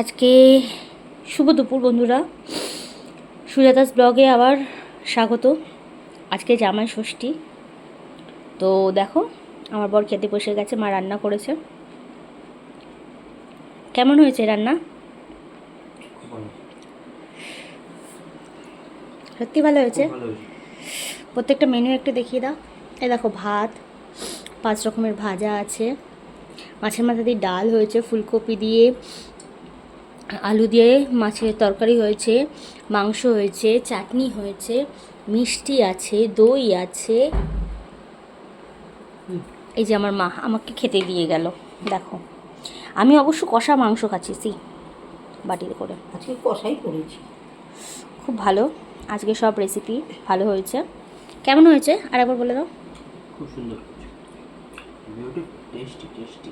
আজকে শুভ দুপুর বন্ধুরা, সুজাতাস ব্লগে আবার স্বাগত। আজকে জামাই ষষ্ঠী, তো দেখো আমার বর খেতে বসে গেছে, মা রান্না করেছে। কেমন হয়েছে রান্না? সত্যি ভালো হয়েছে। প্রত্যেকটা মেনু একটু দেখিয়ে দাও। এই দেখো ভাত, 5 রকমের ভাজা আছে, মাছের মাথা দিয়ে ডাল হয়েছে, ফুলকপি দিয়ে আলু দিয়ে মাছের তরকারি হয়েছে, মাংস হয়েছে, চাটনি হয়েছে, মিষ্টি আছে, দই আছে। এই যে আমার মা আমাকে খেতে দিয়ে গেল। দেখো আমি অবশ্য কষা মাংস খাচ্ছি বাটিতে করে। আজকে কষাই করেছি, খুব ভালো। আজকে সব রেসিপি ভালো হয়েছে। কেমন হয়েছে আরেকবার বলে দাও। খুব সুন্দর, টেস্টি টেস্টি।